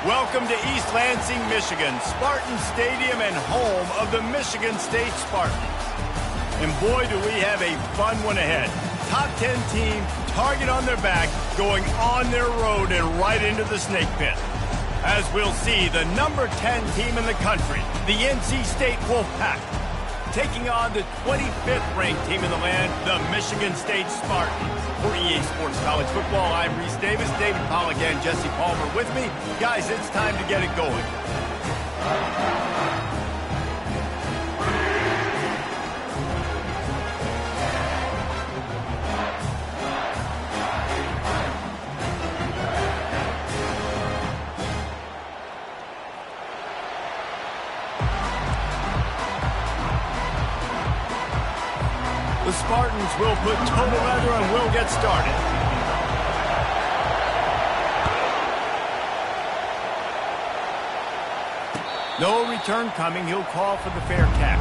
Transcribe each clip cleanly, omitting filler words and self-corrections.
Welcome to East Lansing, Michigan, Spartan Stadium and home of the Michigan State Spartans. And boy, do we have a fun one ahead. Top 10 team, target on their back, going on their road and right into the snake pit. As we'll see, the number 10 team in the country, the NC State Wolfpack, taking on the 25th ranked team in the land, the Michigan State Spartans. For EA Sports College Football, I'm Reese Davis, David Pollack and Jesse Palmer with me. Guys, it's time to get it going. The Spartans will put total leather and will get started. No return coming. He'll call for the fair catch.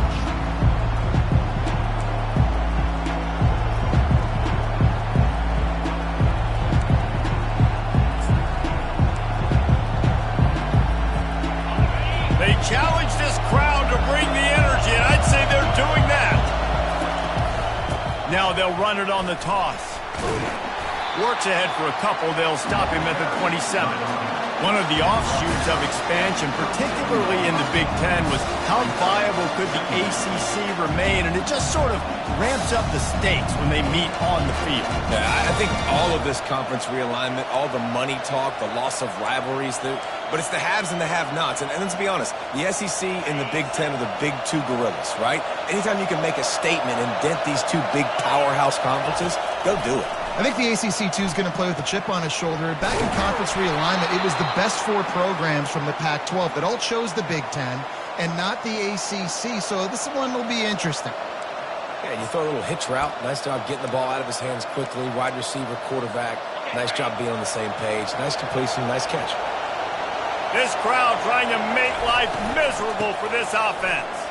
They challenge this crowd to bring the energy, and I'd say they're doing that. Now they'll run it on the toss. Works ahead for a couple. They'll stop him at the 27. One of the offshoots of expansion, particularly in the Big Ten, was how viable could the ACC remain, and it just sort of ramps up the stakes when they meet on the field. Yeah, I think all of this conference realignment, all the money talk, the loss of rivalries, but it's the haves and the have-nots. And let's be honest, the SEC and the Big Ten are the big two gorillas, right? Anytime you can make a statement and dent these two big powerhouse conferences, go do it. I think the ACC, too, is going to play with a chip on his shoulder. Back in conference realignment, it was the best four programs from the Pac-12 that all chose the Big Ten and not the ACC, so this one will be interesting. Yeah, you throw a little hitch route. Nice job getting the ball out of his hands quickly. Wide receiver, quarterback. Nice job being on the same page. Nice completion, nice catch. This crowd trying to make life miserable for this offense.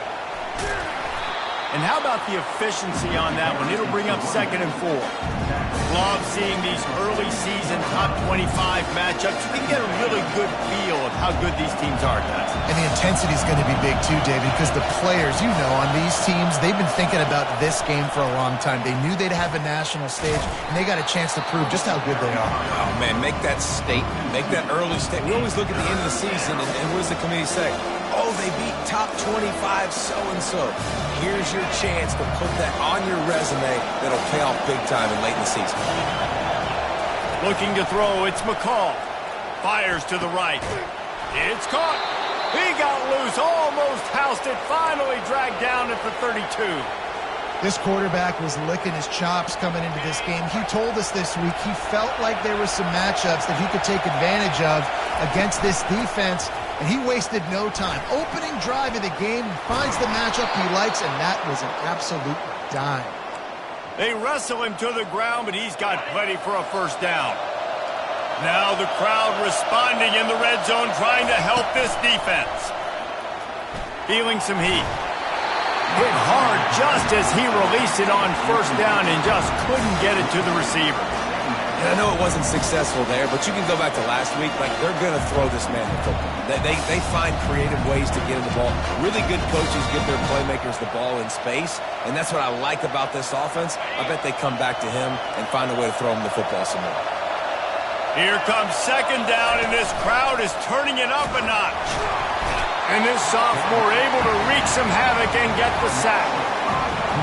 And how about the efficiency on that one? It'll bring up 2nd and 4. Love seeing these early season top 25 matchups. You can get a really good feel of how good these teams are, guys. And the intensity is going to be big too, David, because the players, you know, on these teams, they've been thinking about this game for a long time. They knew they'd have a national stage, and they got a chance to prove just how good they are. Oh, man, make that statement. Make that early statement. We always look at the end of the season, and what does the committee say? Oh, they beat top 25 so-and-so. Here's your chance to put that on your resume that'll pay off big time in late in the season. Looking to throw, it's McCall. Fires to the right. It's caught. He got loose, almost housed it, finally dragged down at the 32. This quarterback was licking his chops coming into this game. He told us this week he felt like there were some matchups that he could take advantage of against this defense, and he wasted no time. Opening drive of the game, finds the matchup he likes, and that was an absolute dime. They wrestle him to the ground, but he's got plenty for a first down. Now the crowd responding in the red zone, trying to help this defense. Feeling some heat. Hit hard just as he released it on first down and just couldn't get it to the receiver. And I know it wasn't successful there, but you can go back to last week. Like, they're going to throw this man the football. They find creative ways to get him the ball. Really good coaches give their playmakers the ball in space, and that's what I like about this offense. I bet they come back to him and find a way to throw him the football some more. Here comes 2nd down, and this crowd is turning it up a notch. And this sophomore able to wreak some havoc and get the sack.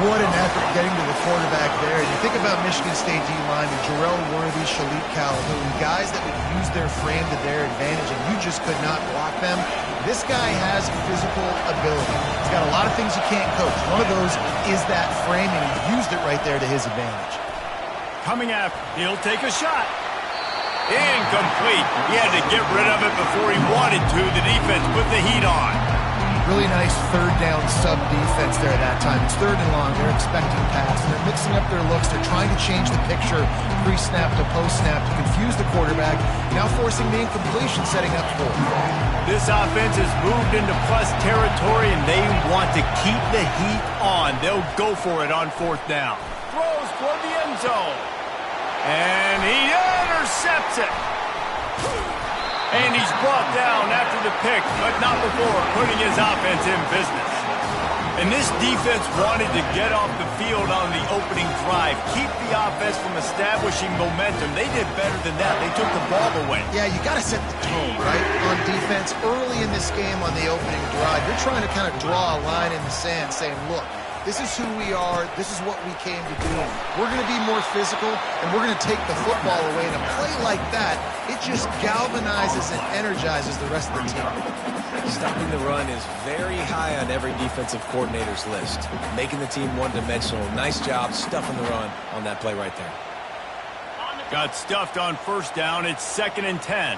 What an effort getting to the quarterback there. You think about Michigan State D-line and Jarrell Worthy, Shalik Calhoun, guys that would use their frame to their advantage, and you just could not block them. This guy has physical ability. He's got a lot of things you can't coach. One of those is that frame, and he used it right there to his advantage. Coming after, he'll take a shot. Incomplete. He had to get rid of it before he wanted to. The defense put the heat on. Really nice 3rd down sub-defense there that time. It's 3rd and long. They're expecting pass. They're mixing up their looks. They're trying to change the picture pre-snap to post-snap to confuse the quarterback, now forcing the incompletion, setting up for it. This offense has moved into plus territory, and they want to keep the heat on. They'll go for it on 4th down. Throws toward the end zone. And he intercepts it. And he's brought down after the pick, but not before putting his offense in business. And this defense wanted to get off the field on the opening drive, keep the offense from establishing momentum. They did better than that. They took the ball away. Yeah, you got to set the tone, right, on defense. Early in this game on the opening drive, you're trying to kind of draw a line in the sand saying, look, this is who we are. This is what we came to do. We're going to be more physical, and we're going to take the football away. And a play like that, it just galvanizes and energizes the rest of the team. Stopping the run is very high on every defensive coordinator's list. Making the team one-dimensional. Nice job stuffing the run on that play right there. Got stuffed on first down. It's 2nd and 10.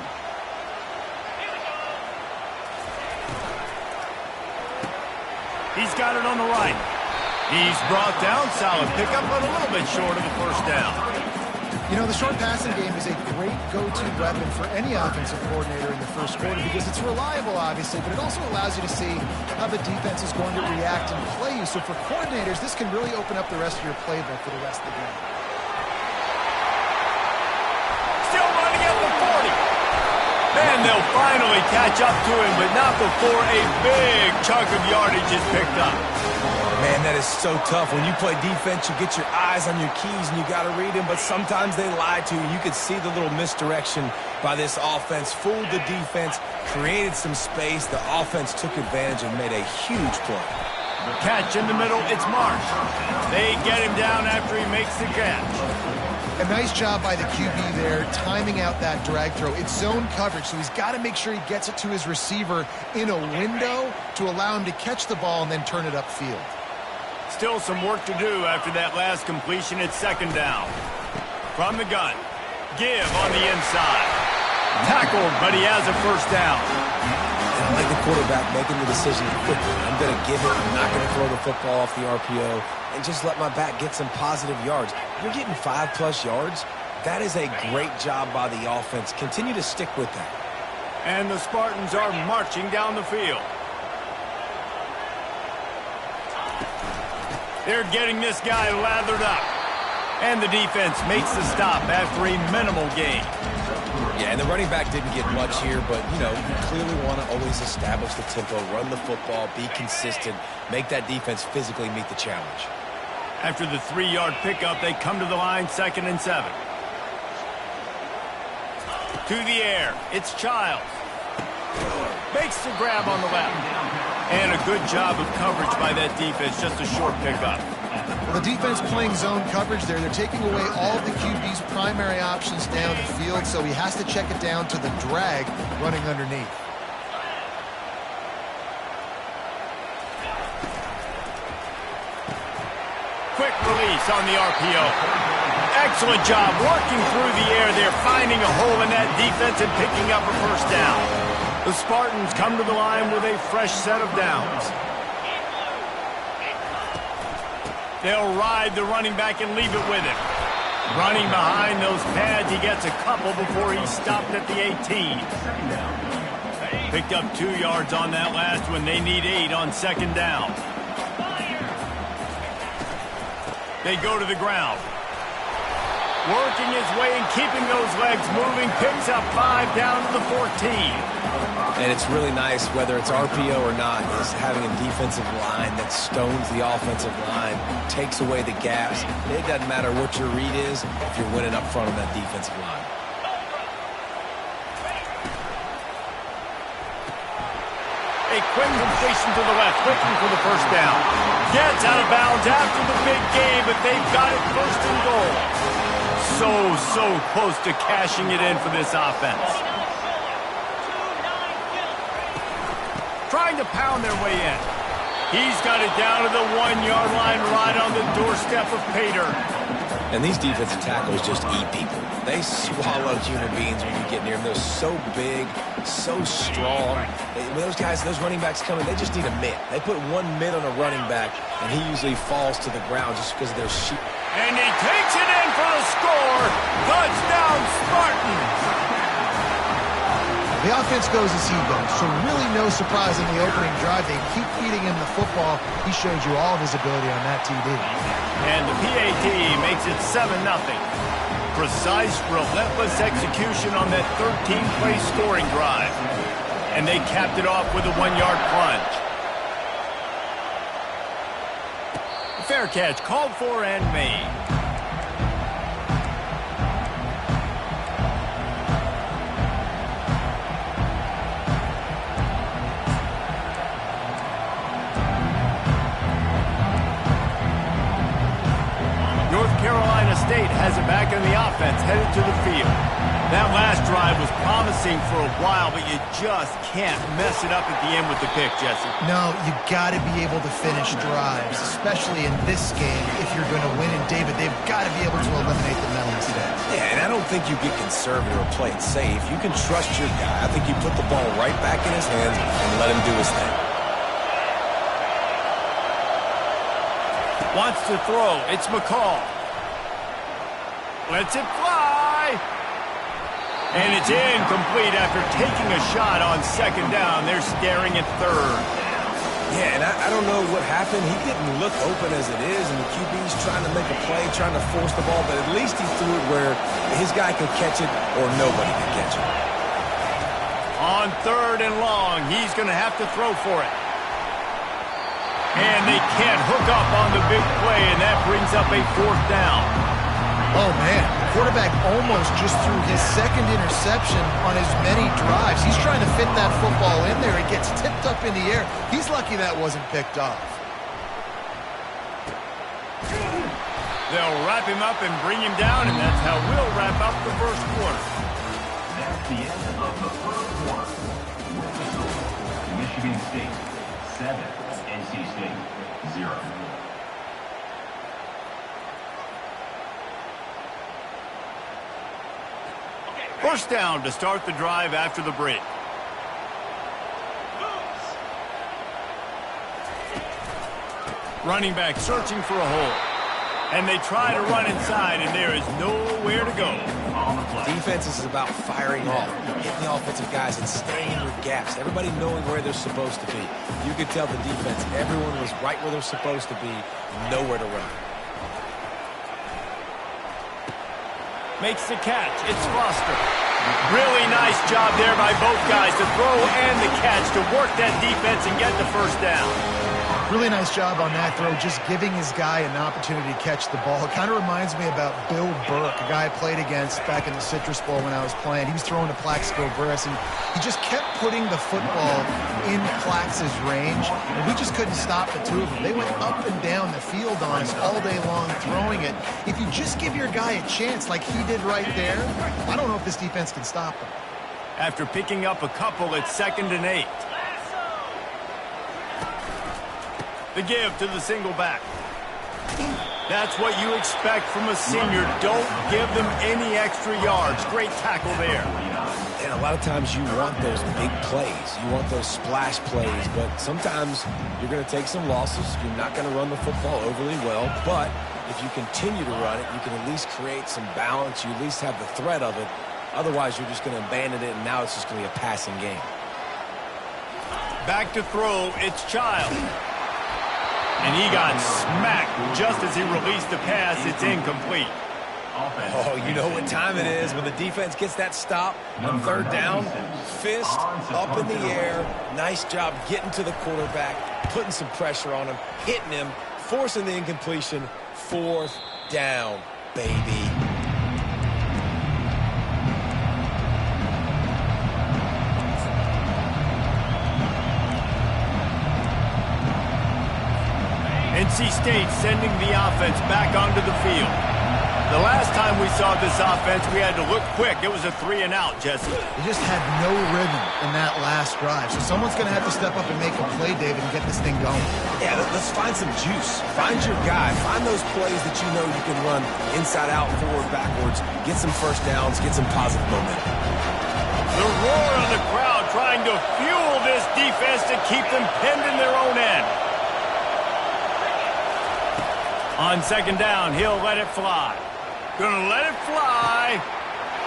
He's got it on the right. He's brought down. Solid pickup, but a little bit short of the first down. You know, the short passing game is a great go-to weapon for any offensive coordinator in the first quarter because it's reliable, obviously, but it also allows you to see how the defense is going to react and play you. So for coordinators, this can really open up the rest of your playbook for the rest of the game. Still running at the 40. Man, they'll finally catch up to him, but not before a big chunk of yardage is picked up. Man, that is so tough. When you play defense, you get your eyes on your keys and you got to read them, but sometimes they lie to you. You could see the little misdirection by this offense, fooled the defense, created some space. The offense took advantage and made a huge play. Catch in the middle, it's Marsh. They get him down after he makes the catch. A nice job by the QB there, timing out that drag throw. It's zone coverage, so he's got to make sure he gets it to his receiver in a window to allow him to catch the ball and then turn it upfield. Still some work to do after that last completion. It's 2nd down. From the gun. Give on the inside. Tackled, but he has a first down. And I like the quarterback making the decision quickly. I'm going to give it. I'm not going to throw the football off the RPO and just let my back get some positive yards. You're getting 5+ yards. That is a great job by the offense. Continue to stick with that. And the Spartans are marching down the field. They're getting this guy lathered up. And the defense makes the stop after a minimal gain. Yeah, and the running back didn't get much here, but, you know, you clearly want to always establish the tempo, run the football, be consistent, make that defense physically meet the challenge. After the 3-yard pickup, they come to the line, 2nd and 7. To the air, it's Childs. Makes the grab on the left. And a good job of coverage by that defense, just a short pickup. Well, the defense playing zone coverage there. They're taking away all the QB's primary options down the field, so he has to check it down to the drag running underneath. Quick release on the RPO. Excellent job working through the air there, finding a hole in that defense and picking up a first down. The Spartans come to the line with a fresh set of downs. They'll ride the running back and leave it with him. Running behind those pads, he gets a couple before he's stopped at the 18. Picked up 2 yards on that last one. They need 8 on 2nd down. They go to the ground. Working his way and keeping those legs moving. Picks up 5 down to the 14. And it's really nice, whether it's RPO or not, is having a defensive line that stones the offensive line, takes away the gaps. It doesn't matter what your read is if you're winning up front on that defensive line. A quick completion to the left, looking for the first down. Gets out of bounds after the big game, but they've got it 1st and goal. So close to cashing it in for this offense. Trying to pound their way in. He's got it down to the 1-yard line right on the doorstep of Pater. And these defensive tackles just eat people. They swallow human beings when you get near them. They're so big, so strong. When those guys, those running backs come in, they just need a mitt. They put 1 mitt on a running back, and he usually falls to the ground just because of their sheep. And he takes it in for the score. Touchdown, Spartans. The offense goes as he goes, so really no surprise in the opening drive. They keep feeding him the football. He showed you all of his ability on that TD. And the PAT makes it 7-0. precise, relentless execution on that 13-play scoring drive. And they capped it off with a 1-yard plunge. Fair catch called for and made. North Carolina State has it back in the offense, headed to the field. That last drive was promising for a while, but you just can't mess it up at the end with the pick, Jesse. No, you got to be able to finish drives, especially in this game. If you're going to win, and David, they've got to be able to eliminate the mental mistakes. Yeah, and I don't think you get conservative or play it safe. You can trust your guy. I think you put the ball right back in his hands and let him do his thing. Wants to throw. It's McCall. Lets it fly. And it's incomplete after taking a shot on second down. They're staring at third. Yeah, and I don't know what happened. He didn't look open as it is, and the QB's trying to make a play, trying to force the ball, but at least he threw it where his guy could catch it or nobody could catch it. On third and long, he's going to have to throw for it. And they can't hook up on the big play, and that brings up a fourth down. Oh, man, the quarterback almost just threw his second interception on as many drives. He's trying to fit that football in there. It gets tipped up in the air. He's lucky that wasn't picked off. They'll wrap him up and bring him down, and that's how we'll wrap up the first quarter. That's the end of the first quarter. Michigan State, 7. NC State, 0. First down to start the drive after the break. Running back searching for a hole. And they try to run inside, and there is nowhere to go. Defense is about firing off, hitting the offensive guys and staying in your gaps. Everybody knowing where they're supposed to be. You could tell the defense, everyone was right where they're supposed to be, nowhere to run. Makes the catch. It's Foster. Really nice job there by both guys to throw and the catch to work that defense and get the first down. Really nice job on that throw, just giving his guy an opportunity to catch the ball. It kind of reminds me about Bill Burke, a guy I played against back in the Citrus Bowl when I was playing. He was throwing to Plaxico Burress, and he just kept putting the football in Plax's range, and we just couldn't stop the two of them. They went up and down the field on us all day long throwing it. If you just give your guy a chance like he did right there, I don't know if this defense can stop him. After picking up a couple, it's 2nd and 8. The give to the single back. That's what you expect from a senior. Don't give them any extra yards. Great tackle there. And a lot of times you want those big plays. You want those splash plays, but sometimes you're going to take some losses. You're not going to run the football overly well, but if you continue to run it, you can at least create some balance. You at least have the threat of it. Otherwise, you're just going to abandon it, and now it's just going to be a passing game. Back to throw, it's Child. And he got smacked just as he released the pass. It's incomplete. Oh, you know what time it is when the defense gets that stop on third down. Fist up in the air. Nice job getting to the quarterback, putting some pressure on him, hitting him, forcing the incompletion. 4th down, baby. NC State sending the offense back onto the field. The last time we saw this offense, we had to look quick. It was a 3-and-out, Jesse. They just had no rhythm in that last drive. So someone's going to have to step up and make a play, David, and get this thing going. Yeah, let's find some juice. Find your guy. Find those plays that you know you can run inside out, forward, backwards. Get some first downs. Get some positive momentum. The roar of the crowd trying to fuel this defense to keep them pinned in their own end. On 2nd down, he'll let it fly. Gonna let it fly.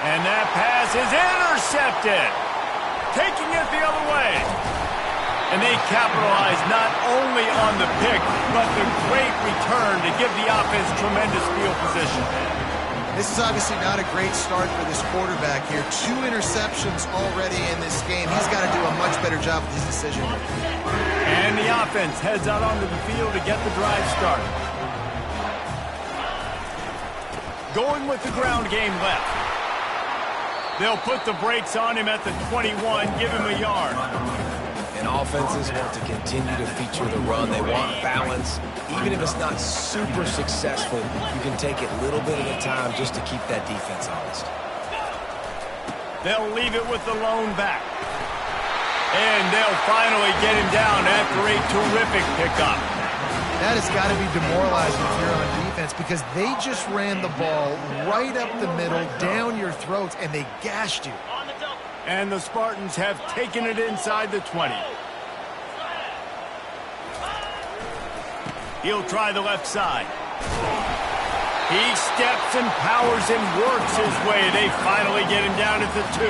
And that pass is intercepted. Taking it the other way. And they capitalize not only on the pick, but the great return to give the offense tremendous field position. This is obviously not a great start for this quarterback here. 2 interceptions already in this game. He's got to do a much better job with his decision. And the offense heads out onto the field to get the drive started. Going with the ground game left. They'll put the brakes on him at the 21, give him a yard. And offenses want to continue to feature the run. They want balance. Even if it's not super successful, you can take it a little bit at a time just to keep that defense honest. They'll leave it with the lone back. And they'll finally get him down after a terrific pickup. That has got to be demoralizing if you're on defense because they just ran the ball right up the middle, down your throats, and they gashed you. And the Spartans have taken it inside the 20. He'll try the left side. He steps and powers and works his way. They finally get him down at the 2.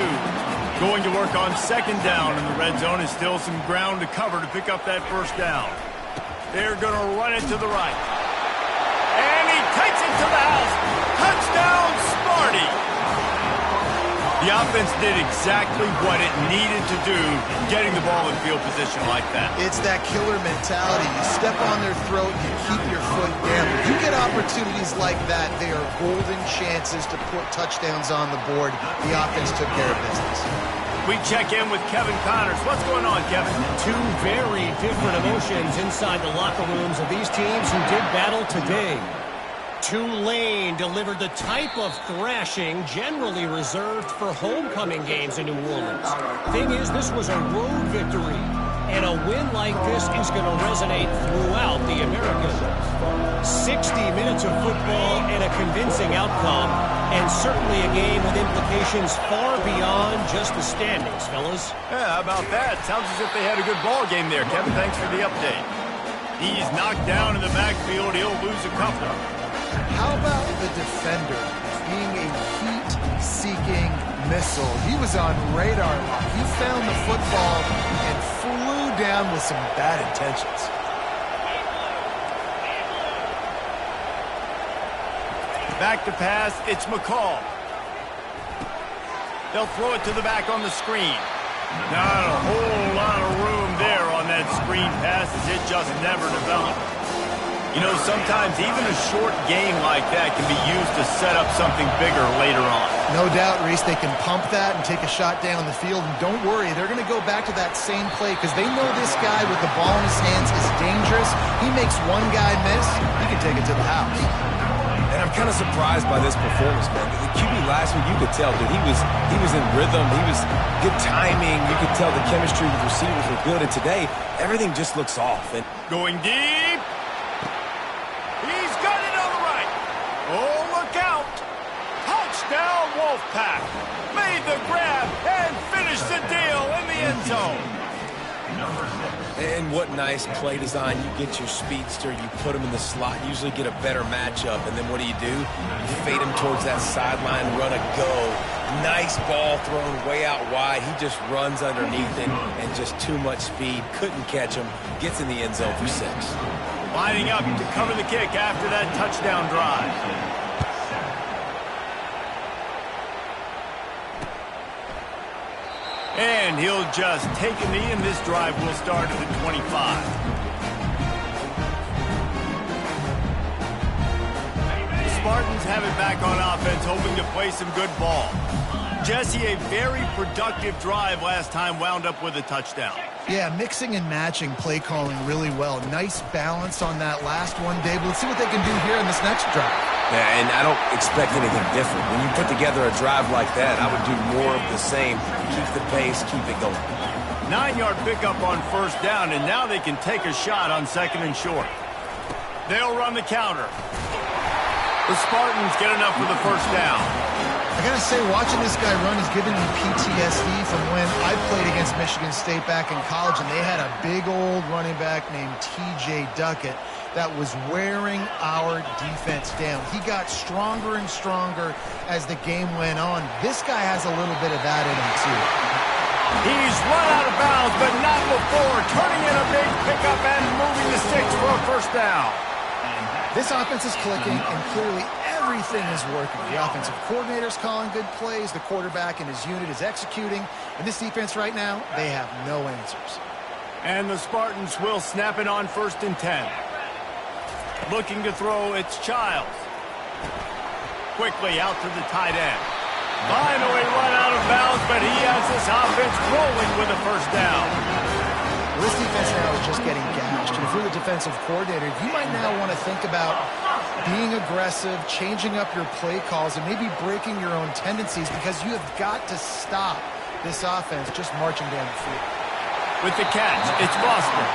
Going to work on second down, and the red zone is still some ground to cover to pick up that first down. They're going to run it to the right. And he takes it to the house. Touchdown, Sparty! The offense did exactly what it needed to do, getting the ball in field position like that. It's that killer mentality. You step on their throat, you keep your foot down. If you get opportunities like that, they are golden chances to put touchdowns on the board. The offense took care of business. We check in with Kevin Connors. What's going on, Kevin? 2 very different emotions inside the locker rooms of these teams who did battle today. Tulane delivered the type of thrashing generally reserved for homecoming games in New Orleans. Thing is, this was a road victory, and a win like this is going to resonate throughout the Americas. 60 minutes of football and a convincing outcome, and certainly a game with implications far beyond just the standings, fellas. Yeah, how about that? Sounds as if they had a good ball game there, Kevin. Thanks for the update. He's knocked down in the backfield. He'll lose a couple. How about the defender being a heat-seeking missile? He was on radar lock. He found the football and flew down with some bad intentions. Back to pass, it's McCall. They'll throw it to the back on the screen. Not a whole lot of room there on that screen pass as it just never developed. You know, sometimes even a short game like that can be used to set up something bigger later on. No doubt, Reese, they can pump that and take a shot down the field. And don't worry, they're going to go back to that same play because they know this guy with the ball in his hands is dangerous. He makes one guy miss, he can take it to the house. And I'm kind of surprised by this performance, man. The QB last week, you could tell, dude, he was in rhythm. He was good timing. You could tell the chemistry with receivers were good. And today, everything just looks off. And going deep. He's got it on the right. Oh, look out. Touchdown, Wolfpack. Made the grab and finished the deal in the end zone. And what nice play design. You get your speedster, you put him in the slot, usually get a better matchup. And then what do? You fade him towards that sideline, run a go. Nice ball thrown way out wide. He just runs underneath it and just too much speed. Couldn't catch him. Gets in the end zone for 6. Lining up to cover the kick after that touchdown drive. And he'll just take a knee, and this drive will start at the 25. The Spartans have it back on offense, hoping to play some good ball. Jesse, a very productive drive last time, wound up with a touchdown. Yeah, mixing and matching play calling really well. Nice balance on that last one, Dave. Let's see what they can do here in this next drive. Yeah, and I don't expect anything different. When you put together a drive like that, I would do more of the same. Keep the pace, keep it going. 9-yard pickup on first down, and now they can take a shot on second and short. They'll run the counter. The Spartans get enough for the first down. I gotta say, watching this guy run is giving me PTSD from when I played against Michigan State back in college, and they had a big old running back named T.J. Duckett that was wearing our defense down. He got stronger and stronger as the game went on. This guy has a little bit of that in him, too. He's run out of bounds, but not before, turning in a big pickup and moving the sticks for a first down. This offense is clicking, and clearly everything is working. The offensive coordinator's calling good plays. The quarterback and his unit is executing. And this defense right now, they have no answers. And the Spartans will snap it on 1st and 10. Looking to throw, it's Childs. Quickly out to the tight end. Finally run out of bounds, but he has this offense rolling with a 1st down. Well, this defense now is just getting gashed. And if you're the defensive coordinator, you might now want to think about being aggressive, changing up your play calls, and maybe breaking your own tendencies, because you have got to stop this offense just marching down the field. With the catch, it's Foster.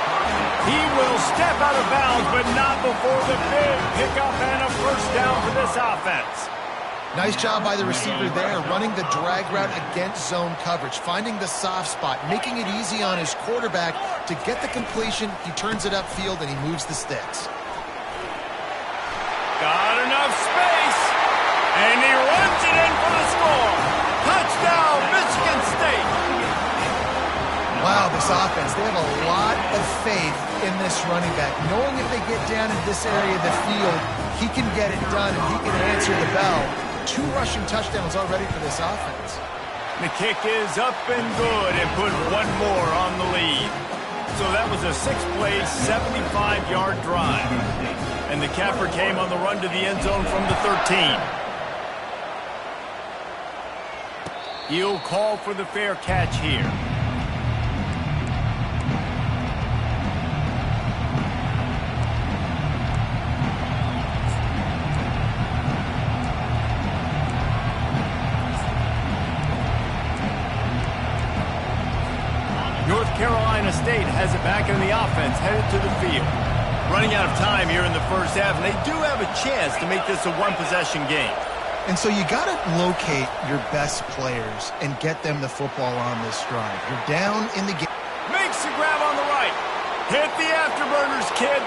He will step out of bounds, but not before the big pickup and a 1st down for this offense. Nice job by the receiver there, running the drag route against zone coverage, finding the soft spot, making it easy on his quarterback to get the completion. He turns it upfield, and he moves the sticks. Got enough space, and he runs it in for the score. Touchdown, Michigan State. Wow, this offense, they have a lot of faith in this running back. Knowing if they get down in this area of the field, he can get it done, and he can answer the bell. 2 rushing touchdowns already for this offense. The kick is up and good, and put 1 more on the lead. So that was a 6-play, 75-yard drive. And the capper came on the run to the end zone from the 13. He'll call for the fair catch here. North Carolina State has it back in the offense, headed to the field. Running out of time here in the 1st half, and they do have a chance to make this a 1-possession game. And so you got to locate your best players and get them the football on this drive. You're down in the game. Makes the grab on the right. Hit the afterburners, kid.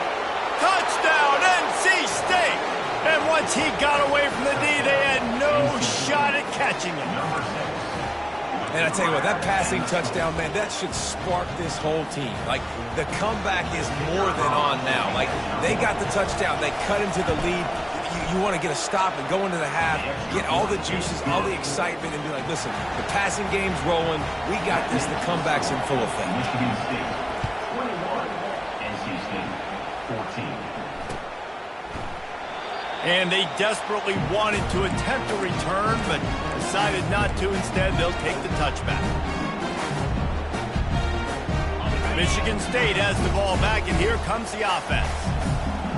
Touchdown, NC State. And once he got away from the knee, they had no shot at catching him. And I tell you what, that passing touchdown, man, that should spark this whole team. Like, the comeback is more than on now. Like, they got the touchdown. They cut into the lead. You want to get a stop and go into the half, get all the juices, all the excitement, and be like, listen, the passing game's rolling. We got this. The comeback's in full effect. Michigan State 21, NC State 14. And they desperately wanted to attempt a return, but decided not to. Instead, they'll take the touchback. Michigan State has the ball back, and here comes the offense.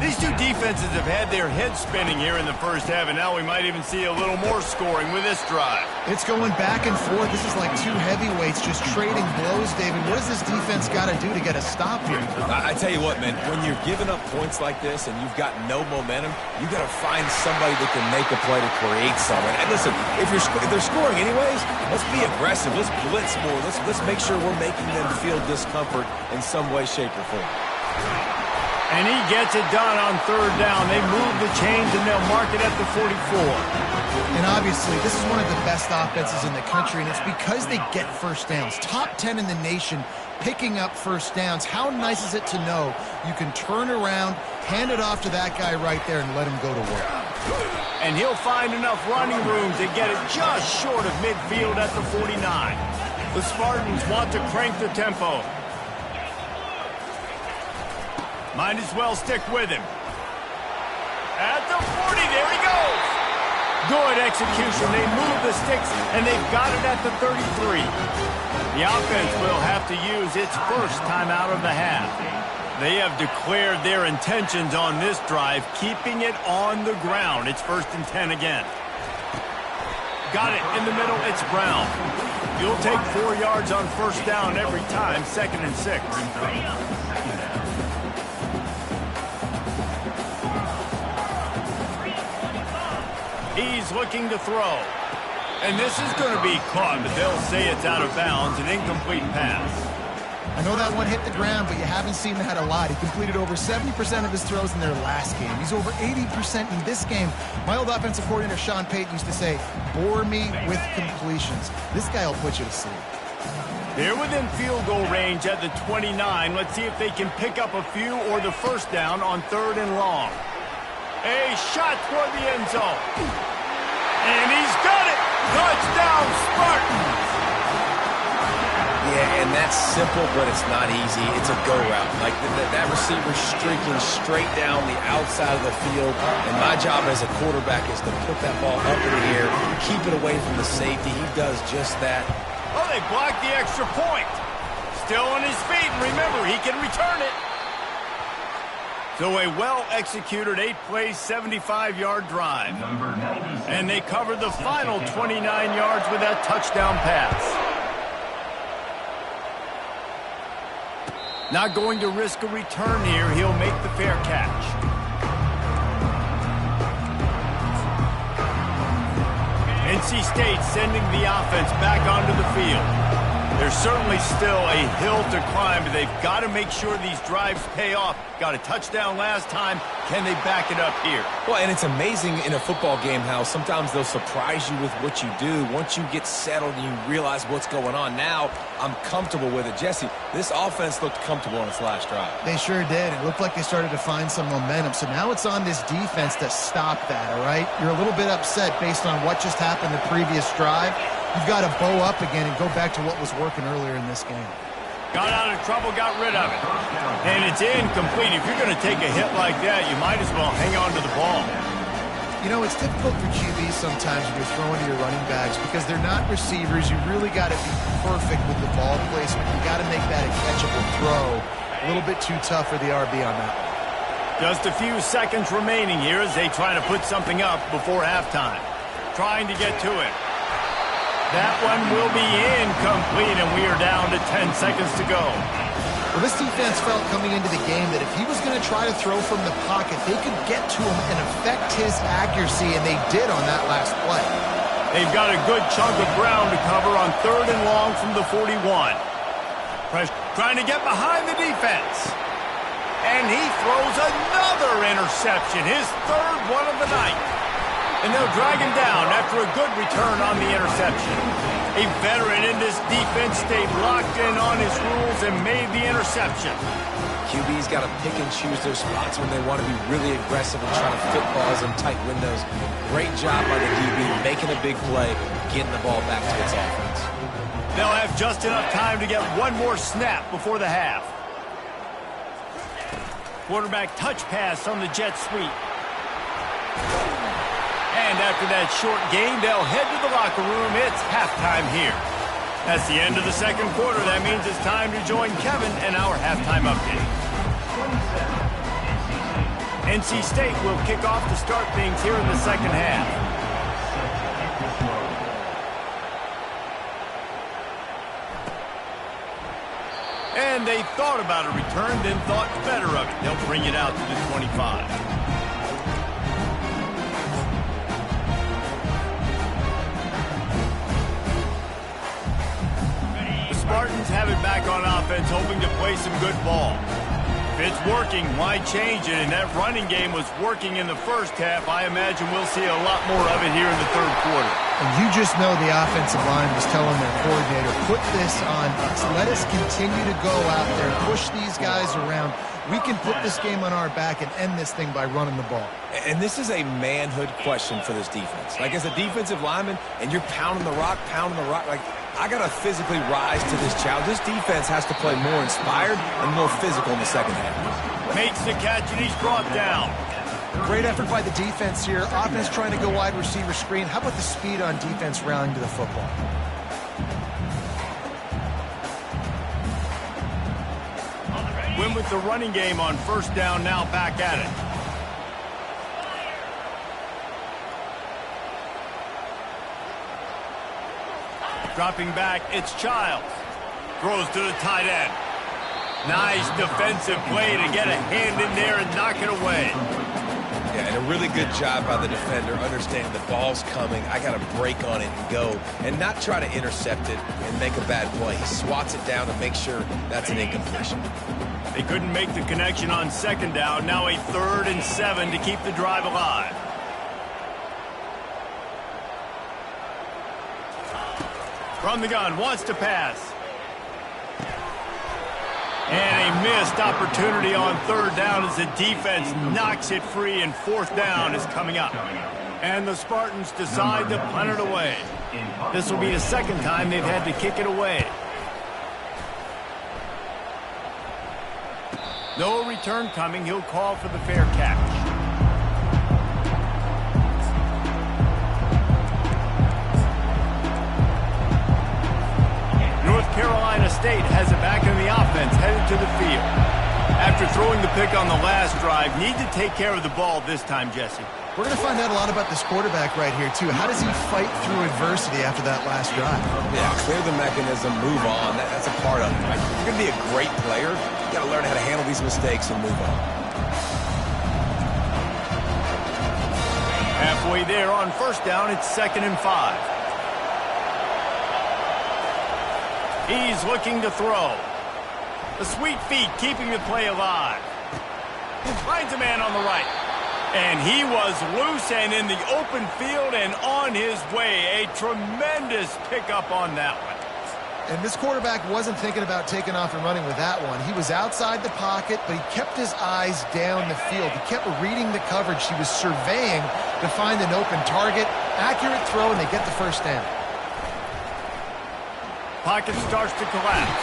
These two defenses have had their heads spinning here in the 1st half, and now we might even see a little more scoring with this drive. It's going back and forth. This is like 2 heavyweights just trading blows, David. What does this defense got to do to get a stop here? I tell you what, man, when you're giving up points like this and you've got no momentum, you got to find somebody that can make a play to create something. And listen, if they're scoring anyways, let's be aggressive. Let's blitz more. Let's make sure we're making them feel discomfort in some way, shape, or form. And he gets it done on 3rd down. They move the chains, and they'll mark it at the 44. And obviously, this is one of the best offenses in the country, and it's because they get 1st downs. Top 10 in the nation picking up 1st downs. How nice is it to know you can turn around, hand it off to that guy right there, and let him go to work. And he'll find enough running room to get it just short of midfield at the 49. The Spartans want to crank the tempo. Might as well stick with him. At the 40, there he goes. Good execution. They move the sticks, and they've got it at the 33. The offense will have to use its 1st timeout of the half. They have declared their intentions on this drive, keeping it on the ground. It's 1st and 10 again. Got it in the middle. It's Brown. You'll take 4 yards on 1st down every time, 2nd and 6. He's looking to throw. And this is going to be caught, but they'll say it's out of bounds, an incomplete pass. I know that one hit the ground, but you haven't seen that a lot. He completed over 70% of his throws in their last game. He's over 80% in this game. My old offensive coordinator, Sean Payton, used to say, bore me with completions. This guy will put you to sleep. They're within field goal range at the 29. Let's see if they can pick up a few or the 1st down on 3rd and long. A shot toward the end zone. And he's got it. Touchdown, Spartans. Yeah, and that's simple, but it's not easy. It's a go route. Like that receiver streaking straight down the outside of the field. And my job as a quarterback is to put that ball up in the air, keep it away from the safety. He does just that. Oh, they blocked the extra point. Still on his feet, and remember, he can return it. So a well-executed 8-play, 75-yard drive. And they covered the final 29 yards with that touchdown pass. Not going to risk a return here. He'll make the fair catch. NC State sending the offense back onto the field. There's certainly still a hill to climb, but they've got to make sure these drives pay off. Got a touchdown last time. Can they back it up here? Well, and it's amazing in a football game how sometimes they'll surprise you with what you do. Once you get settled and you realize what's going on, now I'm comfortable with it. Jesse, this offense looked comfortable on its last drive. They sure did. It looked like they started to find some momentum. So now it's on this defense to stop that, all right? You're a little bit upset based on what just happened the previous drive. You've got to bow up again and go back to what was working earlier in this game. Got out of trouble, got rid of it. And it's incomplete. If you're going to take a hit like that, you might as well hang on to the ball. You know, it's difficult for QBs sometimes when you're throwing to your running backs because they're not receivers. You really got to be perfect with the ball placement. You got to make that a catchable throw. A little bit too tough for the RB on that one. Just a few seconds remaining here as they try to put something up before halftime. Trying to get to it. That one will be incomplete, and we are down to 10 seconds to go. Well, this defense felt coming into the game that if he was going to try to throw from the pocket, they could get to him and affect his accuracy, and they did on that last play. They've got a good chunk of ground to cover on 3rd and long from the 41. Trying to get behind the defense. And he throws another interception, his 3rd one of the night. And they'll drag him down after a good return on the interception. A veteran in this defense stayed locked in on his rules and made the interception. QB's got to pick and choose their spots when they want to be really aggressive and try to fit balls in tight windows. Great job by the DB making a big play, getting the ball back to its offense. They'll have just enough time to get one more snap before the half. Quarterback touch pass on the jet sweep. And after that short gain, they'll head to the locker room. It's halftime here. That's the end of the second quarter. That means it's time to join Kevin and our halftime update. NC State will kick off to start things here in the second half. And they thought about a return, then thought better of it. They'll bring it out to the 25. Spartans have it back on offense, hoping to play some good ball. If it's working, why change it? And that running game was working in the first half. I imagine we'll see a lot more of it here in the 3rd quarter. And you just know the offensive line was telling their coordinator, put this on us. Let us continue to go out there, push these guys around. We can put this game on our back and end this thing by running the ball. And this is a manhood question for this defense. Like, as a defensive lineman, and you're pounding the rock, like, I got to physically rise to this challenge. This defense has to play more inspired and more physical in the second half. Makes the catch, and he's brought down. Great effort by the defense here. Offense trying to go wide receiver screen. How about the speed on defense rallying to the football? Win with the running game on 1st down, now back at it. Dropping back, it's Childs. Throws to the tight end. Nice defensive play to get a hand in there and knock it away. Yeah, and a really good job by the defender, understanding the ball's coming. I got to break on it and go, and not try to intercept it and make a bad play. He swats it down to make sure that's an incompletion. They couldn't make the connection on 2nd down. Now a 3rd and 7 to keep the drive alive. From the gun, wants to pass. And a missed opportunity on third down as the defense knocks it free, and fourth down is coming up. And the Spartans decide to punt it away. This will be the second time they've had to kick it away. No return coming. He'll call for the fair catch. North Carolina State has it back in the offense, headed to the field. After throwing the pick on the last drive, need to take care of the ball this time, Jesse. We're going to find out a lot about this quarterback right here, too. How does he fight through adversity after that last drive? Yeah, clear the mechanism, move on. That's a part of it, right? If you're going to be a great player, you got to learn how to handle these mistakes and move on. Halfway there on first down, it's 2nd and 5. He's looking to throw. The sweet feet keeping the play alive. Finds a man on the right. And he was loose and in the open field and on his way. A tremendous pickup on that one. And this quarterback wasn't thinking about taking off and running with that one. He was outside the pocket, but he kept his eyes down the field. He kept reading the coverage. He was surveying to find an open target. Accurate throw, and they get the first down. Pocket starts to collapse.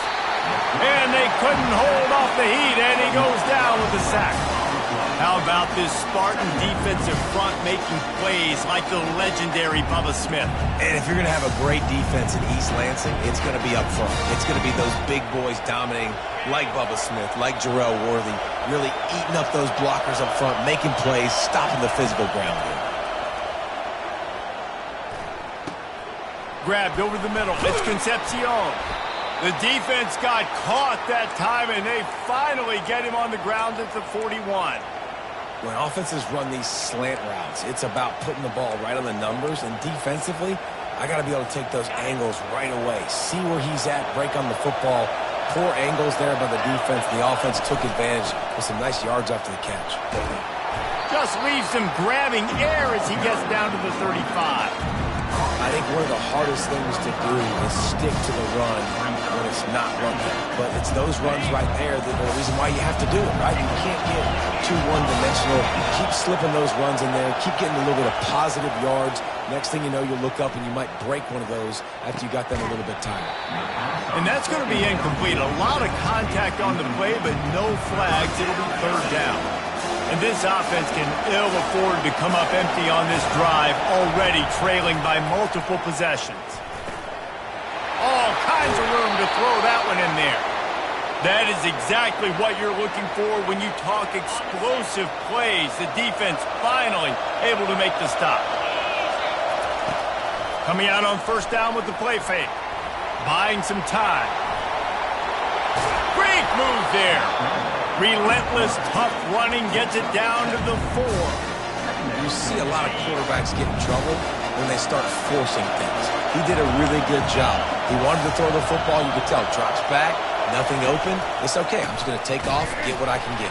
And they couldn't hold off the heat, and he goes down with a sack. How about this Spartan defensive front making plays like the legendary Bubba Smith? And if you're going to have a great defense in East Lansing, it's going to be up front. It's going to be those big boys dominating like Bubba Smith, like Jarrell Worthy, really eating up those blockers up front, making plays, stopping the physical ground game. Grabbed over the middle. It's Concepcion. The defense got caught that time, and they finally get him on the ground at the 41. When offenses run these slant routes, it's about putting the ball right on the numbers, and defensively, I got to be able to take those angles right away, see where he's at, break on the football. Poor angles there by the defense. The offense took advantage with some nice yards after the catch. Just leaves him grabbing air as he gets down to the 35. I think one of the hardest things to do is stick to the run when it's not working. But it's those runs right there that are the reason why you have to do it, right? You can't get too one-dimensional. Keep slipping those runs in there. Keep getting a little bit of positive yards. Next thing you know, you'll look up and you might break one of those after you got them a little bit tired. And that's going to be incomplete. A lot of contact on the play, but no flags. It'll be third down. And this offense can ill afford to come up empty on this drive, already trailing by multiple possessions. All kinds of room to throw that one in there. That is exactly what you're looking for when you talk explosive plays. The defense finally able to make the stop. Coming out on first down with the play fake. Buying some time. Great move there. Relentless, tough running gets it down to the 4. You see a lot of quarterbacks get in trouble when they start forcing things. He did a really good job. He wanted to throw the football. You could tell. Drops back, nothing open. It's okay. I'm just going to take off, get what I can get.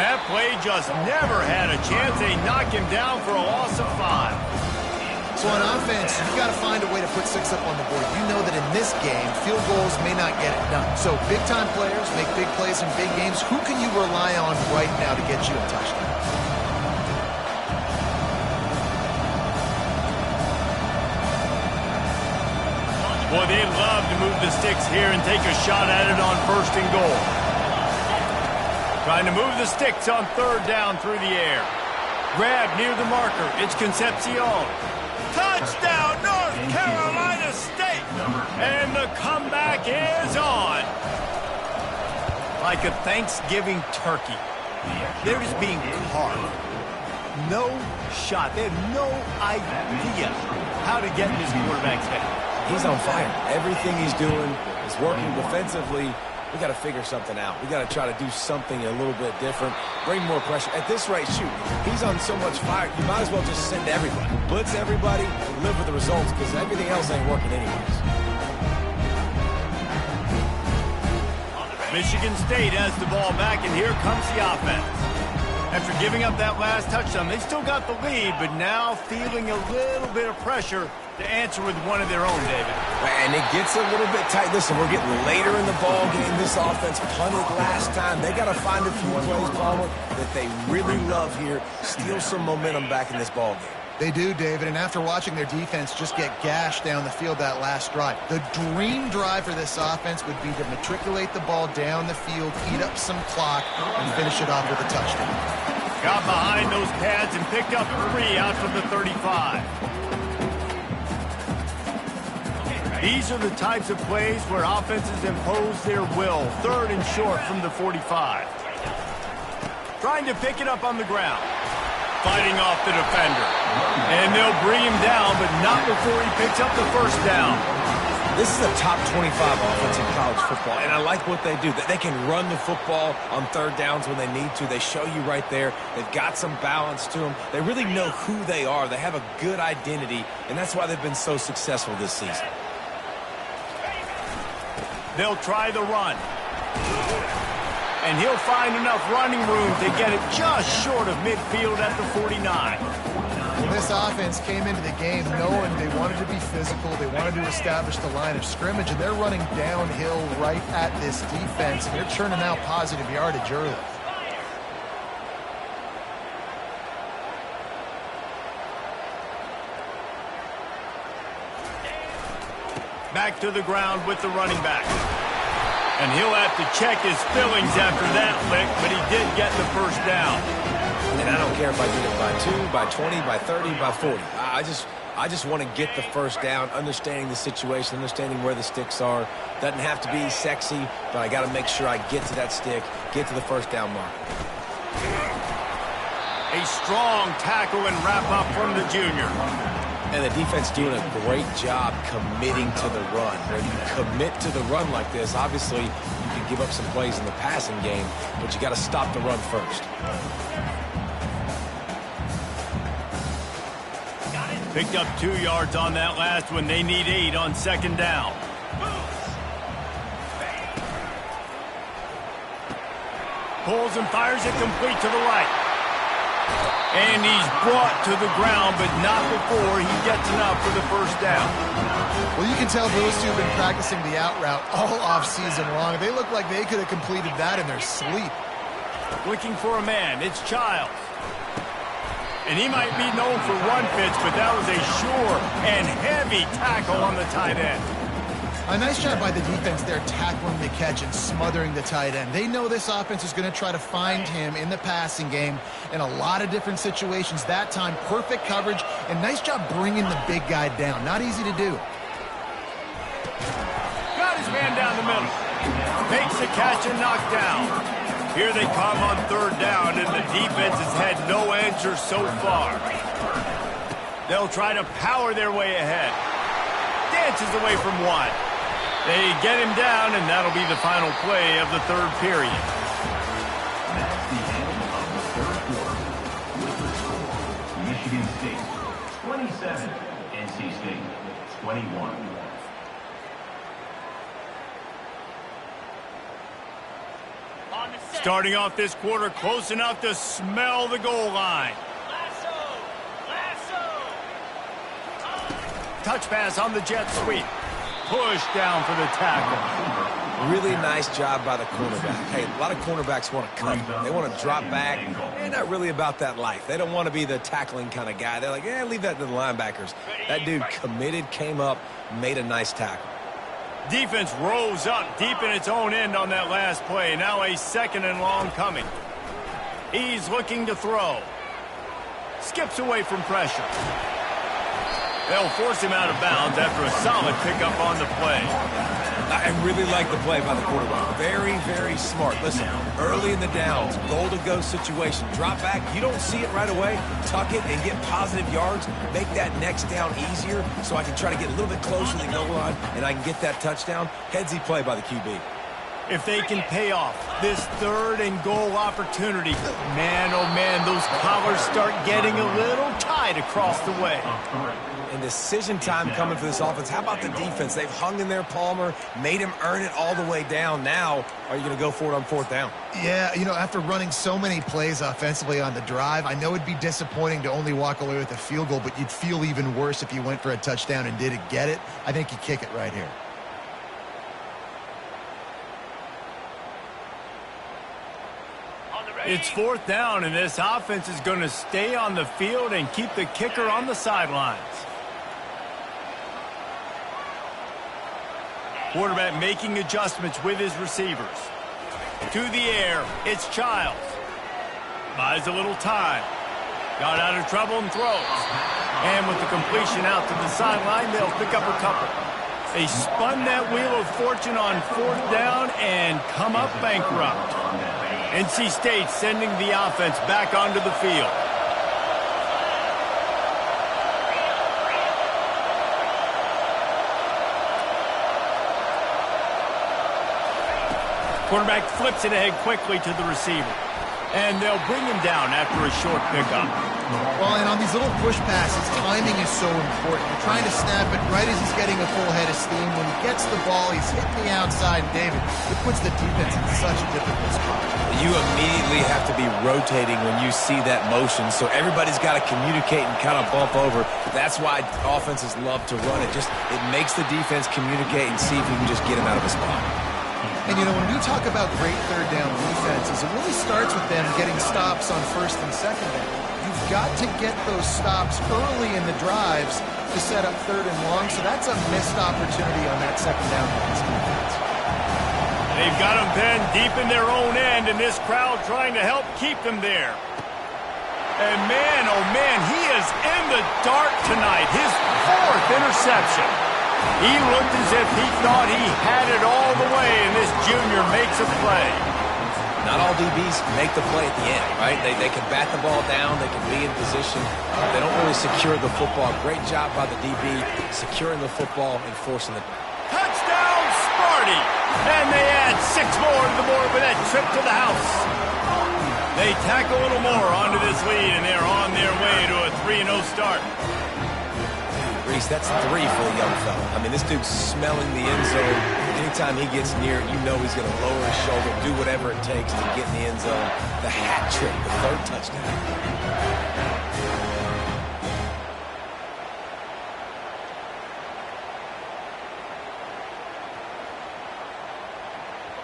That play just never had a chance. They knock him down for a loss of 5. So on offense, you've got to find a way to put 6 up on the board. You know that in this game, field goals may not get it done. So big-time players make big plays in big games. Who can you rely on right now to get you a touchdown? Boy, they'd love to move the sticks here and take a shot at it on first and goal. Trying to move the sticks on third down through the air. Grab near the marker. It's Concepcion. Touchdown, North Carolina State! And the comeback is on. Like a Thanksgiving turkey. They're just being carved. No shot. They have no idea how to get in this quarterback's head. He's on fire. Everything he's doing is working defensively. We got to figure something out. We got to try to do something a little bit different. Bring more pressure. At this rate, shoot, he's on so much fire, you might as well just send everybody. Blitz everybody, and live with the results, because everything else ain't working anyways. Michigan State has the ball back, and here comes the offense. After giving up that last touchdown, they still got the lead, but now feeling a little bit of pressure to answer with one of their own, David. And it gets a little bit tight. Listen, we're getting later in the ball game. This offense punted last time. They got to find a few plays, Palmer, that they really love here. Steal some momentum back in this ball game. They do, David, and after watching their defense just get gashed down the field that last drive, the dream drive for this offense would be to matriculate the ball down the field, eat up some clock, and finish it off with a touchdown. Got behind those pads and picked up 3 out from the 35. These are the types of plays where offenses impose their will. 3rd and short from the 45. Trying to pick it up on the ground. Fighting off the defender. And they'll bring him down, but not before he picks up the first down. This is a top 25 offense in college football, and I like what they do. They can run the football on 3rd downs when they need to. They show you right there. They've got some balance to them. They really know who they are. They have a good identity, and that's why they've been so successful this season. They'll try the run. And he'll find enough running room to get it just short of midfield at the 49. Well, this offense came into the game knowing they wanted to be physical, they wanted to establish the line of scrimmage, and they're running downhill right at this defense, and they're churning out positive yardage early. Back to the ground with the running back. And he'll have to check his fillings after that lick, but he did get the first down. And I don't care if I get it by 2, by 20, by 30, by 40. I just want to get the first down, understanding the situation, understanding where the sticks are. Doesn't have to be sexy, but I got to make sure I get to that stick, get to the first down mark. A strong tackle and wrap up from the junior. And the defense doing a great job committing to the run. When you commit to the run like this, obviously you can give up some plays in the passing game, but you got to stop the run first. Picked up 2 yards on that last one. They need 8 on 2nd down. Pulls and fires it complete to the right. And he's brought to the ground, but not before he gets enough for the first down. Well, you can tell those two have been practicing the out route all offseason long. They look like they could have completed that in their sleep. Looking for a man. It's Childs. And he might be known for run fits, but that was a sure and heavy tackle on the tight end. A nice job by the defense there tackling the catch and smothering the tight end. They know this offense is going to try to find him in the passing game in a lot of different situations. That time, perfect coverage, and nice job bringing the big guy down. Not easy to do. Got his man down the middle. Makes the catch and knocked down. Here they come on 3rd down, and the defense has had no answer so far. They'll try to power their way ahead. Dances away from one. They get him down, and that'll be the final play of the 3rd period. That's the end of the 3rd quarter. With the score, Michigan State 27, NC State 21. Starting off this quarter, close enough to smell the goal line. Touch pass on the jet sweep. Push down for the tackle. Really nice job by the cornerback. Hey, a lot of cornerbacks want to cut. They want to drop back. They're not really about that life. They don't want to be the tackling kind of guy. They're like, yeah, leave that to the linebackers. That dude committed, came up, made a nice tackle. Defense rose up deep in its own end on that last play. Now a 2nd and long coming. He's looking to throw. Skips away from pressure. They'll force him out of bounds after a solid pickup on the play. I really like the play by the quarterback. Very, very smart. Listen, early in the downs, goal-to-go situation. Drop back, you don't see it right away. Tuck it and get positive yards. Make that next down easier so I can try to get a little bit closer to the goal line and I can get that touchdown. Headsy play by the QB. If they can pay off this 3rd and goal opportunity, man, oh man, those collars start getting a little tight. right across the way. And decision time coming for this offense. How about the defense? They've hung in there, Palmer, made him earn it all the way down. Now, are you going to go for it on fourth down? Yeah, you know, after running so many plays offensively on the drive, I know it'd be disappointing to only walk away with a field goal, but you'd feel even worse if you went for a touchdown and didn't get it. I think you kick it right here. It's fourth down, and this offense is going to stay on the field and keep the kicker on the sidelines. Quarterback making adjustments with his receivers. To the air, it's Childs. Buys a little time. Got out of trouble and throws. And with the completion out to the sideline, they'll pick up a couple. They spun that wheel of fortune on fourth down and come up bankrupt. NC State sending the offense back onto the field. Quarterback flips it ahead quickly to the receiver. And they'll bring him down after a short pickup. Well, and on these little push passes, timing is so important. You're trying to snap it right as he's getting a full head of steam. When he gets the ball, he's hitting the outside. And David, it puts the defense in such a difficult spot. You immediately have to be rotating when you see that motion, so everybody's got to communicate and kind of bump over. That's why offenses love to run it. It makes the defense communicate and see if you can just get him out of a spot. And, you know, when we talk about great third down defenses, it really starts with them getting stops on first and second down. You've got to get those stops early in the drives to set up third and long, so that's a missed opportunity on that second down defense. They've got them pinned deep in their own end, and this crowd trying to help keep them there. And man, oh man, he is in the dark tonight. His fourth interception. He looked as if he thought he had it all the way, and this junior makes a play. Not all DBs make the play at the end, right? They can bat the ball down. They can be in position. They don't really secure the football. Great job by the DB securing the football and forcing the Touchdown, Sparty! And they add 6 more to the board with that trip to the house. They tack a little more onto this lead, and they're on their way to a 3-0 start. Reese, that's 3 for the young fella. I mean, this dude's smelling the end zone. Anytime he gets near it, you know he's going to lower his shoulder, do whatever it takes to get in the end zone. The hat trick, the 3rd touchdown.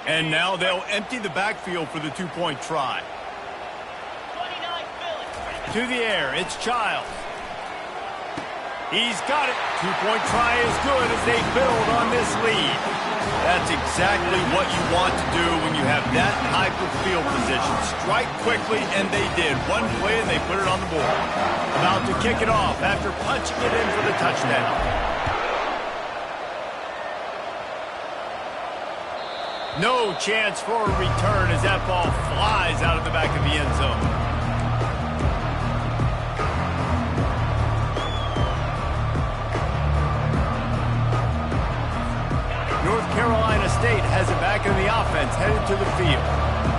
And now they'll empty the backfield for the 2-point try. To the air, it's Childs. He's got it. 2-point try is good as they build on this lead. That's exactly what you want to do when you have that type of field position. Strike quickly, and they did. One play, and they put it on the board. About to kick it off after punching it in for the touchdown. No chance for a return as that ball flies out of the back of the end zone. North Carolina State has it back in the offense, headed to the field.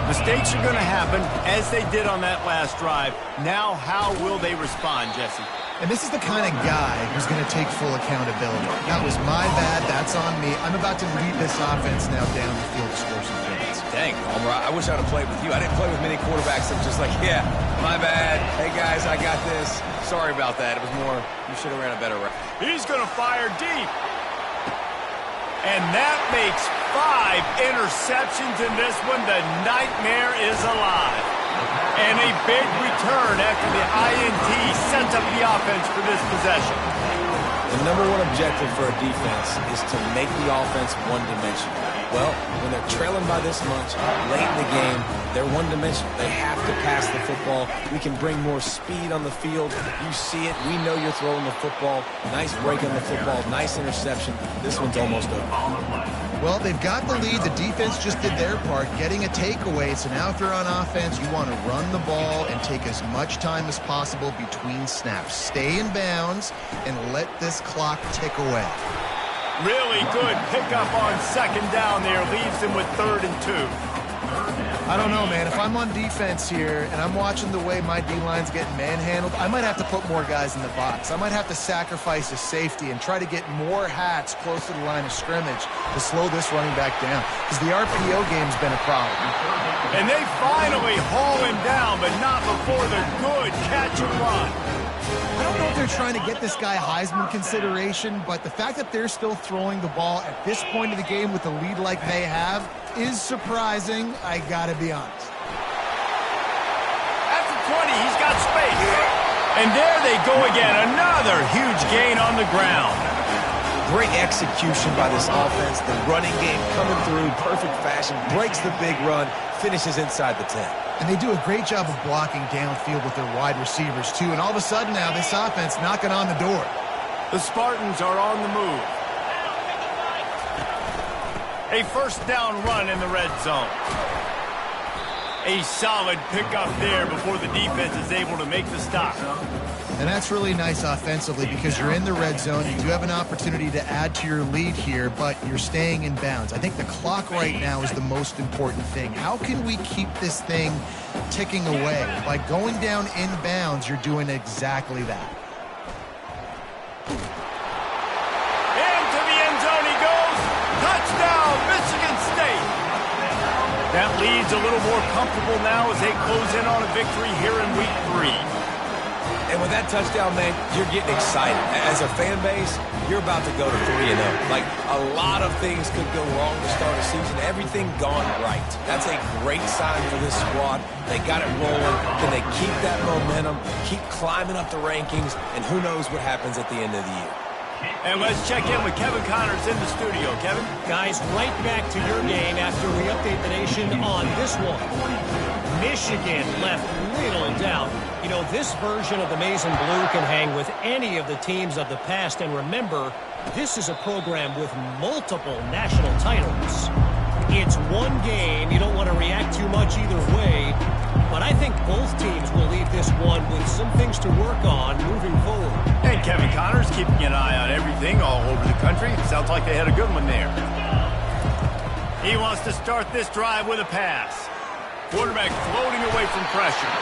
Mistakes are going to happen, as they did on that last drive. Now, how will they respond, Jesse? And this is the kind of guy who's going to take full accountability. That was my bad. That's on me. I'm about to lead this offense now down the field to score some points. Dang, Palmer, I wish I'd have played with you. I didn't play with many quarterbacks that were just like, yeah, my bad. Hey, guys, I got this. Sorry about that. It was more, you should have ran a better route. He's going to fire deep. And that makes 5 interceptions in this one. The nightmare is alive. And a big return after the INT sets up the offense for this possession. The number one objective for a defense is to make the offense one-dimensional. Well, when they're trailing by this much, late in the game, they're one-dimensional. They have to pass the football. We can bring more speed on the field. You see it. We know you're throwing the football. Nice break on the football. Nice interception. This one's almost over. Well, they've got the lead. The defense just did their part, getting a takeaway. So now if you're on offense, you want to run the ball and take as much time as possible between snaps. Stay in bounds and let this clock tick away. Really good pickup on second down there. Leaves them with 3rd and 2. I don't know, man. If I'm on defense here and I'm watching the way my D-line's getting manhandled, I might have to put more guys in the box. I might have to sacrifice a safety and try to get more hats close to the line of scrimmage to slow this running back down, because the RPO game's been a problem. And they finally haul him down, but not before the good catch and run. I don't know if they're trying to get this guy Heisman consideration, but the fact that they're still throwing the ball at this point of the game with the lead like they have is surprising, I gotta be honest. At the 20, he's got space. And there they go again, another huge gain on the ground. Great execution by this offense. The running game coming through, perfect fashion, breaks the big run, finishes inside the 10. And they do a great job of blocking downfield with their wide receivers, too. And all of a sudden now, this offense knocking on the door. The Spartans are on the move. A first down run in the red zone. A solid pickup there before the defense is able to make the stop. And that's really nice offensively, because you're in the red zone. You do have an opportunity to add to your lead here, but you're staying in bounds. I think the clock right now is the most important thing. How can we keep this thing ticking away? By going down in bounds, you're doing exactly that. Into the end zone he goes. Touchdown, Michigan State. That lead's a little more comfortable now as they close in on a victory here in week 3. And with that touchdown, man, you're getting excited. As a fan base, you're about to go to 3-0. Like, a lot of things could go wrong to start a season. Everything gone right. That's a great sign for this squad. They got it rolling. Can they keep that momentum, keep climbing up the rankings, and who knows what happens at the end of the year. And let's check in with Kevin Connors in the studio. Kevin? Guys, right back to your game after we update the nation on this one. Michigan left little doubt. You know, this version of the Maize and Blue can hang with any of the teams of the past. And remember, this is a program with multiple national titles. It's one game. You don't want to react too much either way. But I think both teams will leave this one with some things to work on moving forward. And Kevin Connors keeping an eye on everything all over the country. Sounds like they had a good one there. He wants to start this drive with a pass. Quarterback floating away from pressure.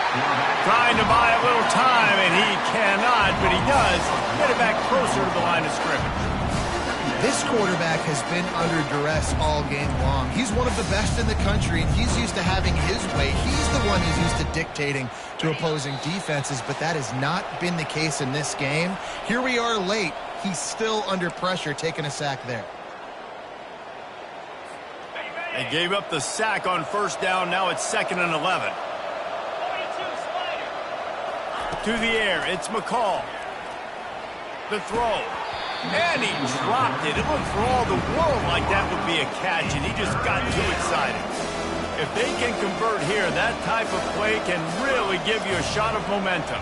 Trying to buy a little time, and he cannot, but he does get it back closer to the line of scrimmage. This quarterback has been under duress all game long. He's one of the best in the country, and he's used to having his way. He's the one who's used to dictating to opposing defenses, but that has not been the case in this game. Here we are late. He's still under pressure, taking a sack there. They gave up the sack on first down. Now it's 2nd and 11. To the air, it's McCall. The throw. And he dropped it. It looked for all the world like that would be a catch, and he just got too excited. If they can convert here, that type of play can really give you a shot of momentum.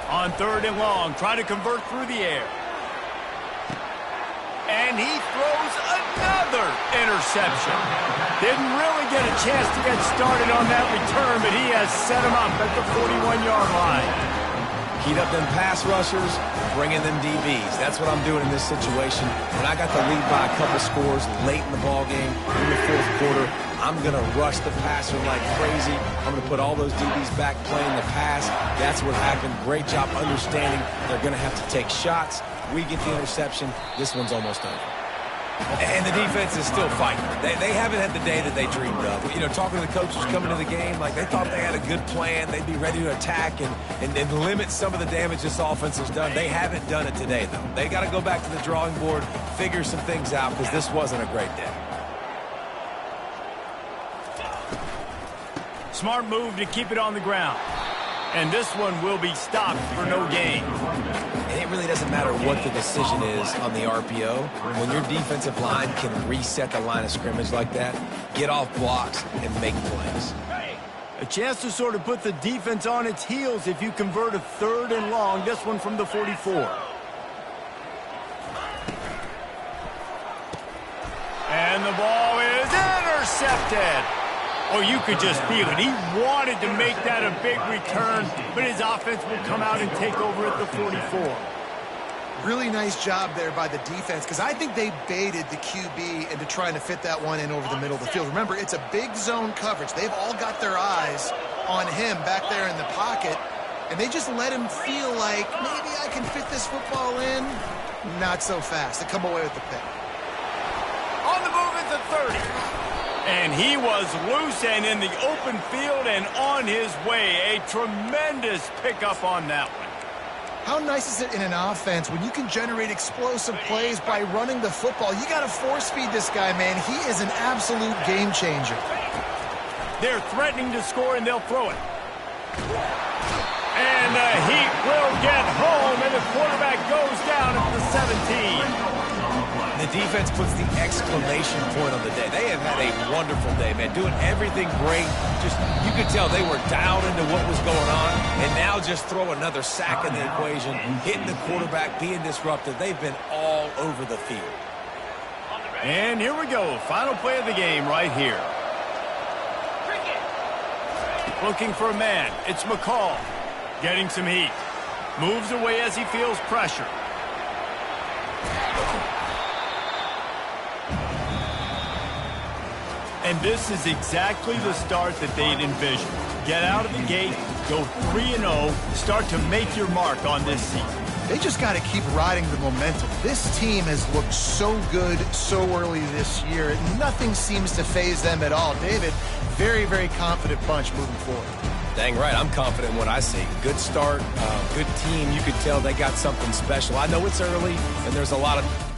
On 3rd and long, trying to convert through the air. And he throws another interception. Didn't really get a chance to get started on that return, but he has set him up at the 41-yard line. Heat up them pass rushers, bring in them DBs. That's what I'm doing in this situation. When I got the lead by a couple scores late in the ball game, in the 4th quarter, I'm going to rush the passer like crazy. I'm going to put all those DBs back playing the pass. That's what happened. Great job understanding they're going to have to take shots. We get the interception. This one's almost over. And the defense is still fighting. They haven't had the day that they dreamed of. You know, talking to the coaches coming to the game, like they thought they had a good plan. They'd be ready to attack and limit some of the damage this offense has done. They haven't done it today, though. They got to go back to the drawing board, figure some things out, because this wasn't a great day. Smart move to keep it on the ground. And this one will be stopped for no gain. And it really doesn't matter what the decision is on the RPO. When your defensive line can reset the line of scrimmage like that, get off blocks and make plays. A chance to sort of put the defense on its heels if you convert a 3rd and long. This one from the 44. And the ball is intercepted. Oh, you could just feel it. He wanted to make that a big return, but his offense will come out and take over at the 44. Really nice job there by the defense, because I think they baited the QB into trying to fit that one in over the middle of the field. Remember, it's a big zone coverage. They've all got their eyes on him back there in the pocket, and they just let him feel like, maybe I can fit this football in. Not so fast. They come away with the pick. On the move at the 30. And he was loose and in the open field and on his way. A tremendous pickup on that one. How nice is it in an offense when you can generate explosive plays by running the football? You got to force feed this guy, man. He is an absolute game changer. They're threatening to score, and they'll throw it. And the Heat will get home, and the quarterback goes down at the 17. The defense puts the exclamation point on the day. They have had a wonderful day, man. Doing everything great. Just, you could tell they were dialed into what was going on. And now just throw another sack in the equation. Hitting the quarterback, being disruptive. They've been all over the field. And here we go. Final play of the game right here. Looking for a man. It's McCall. Getting some heat. Moves away as he feels pressure. And this is exactly the start that they'd envisioned. Get out of the gate, go 3-0, start to make your mark on this season. They just got to keep riding the momentum. This team has looked so good so early this year. Nothing seems to faze them at all. David, very, very confident bunch moving forward. Dang right, I'm confident in what I see. Good start, good team. You could tell they got something special. I know it's early, and there's a lot of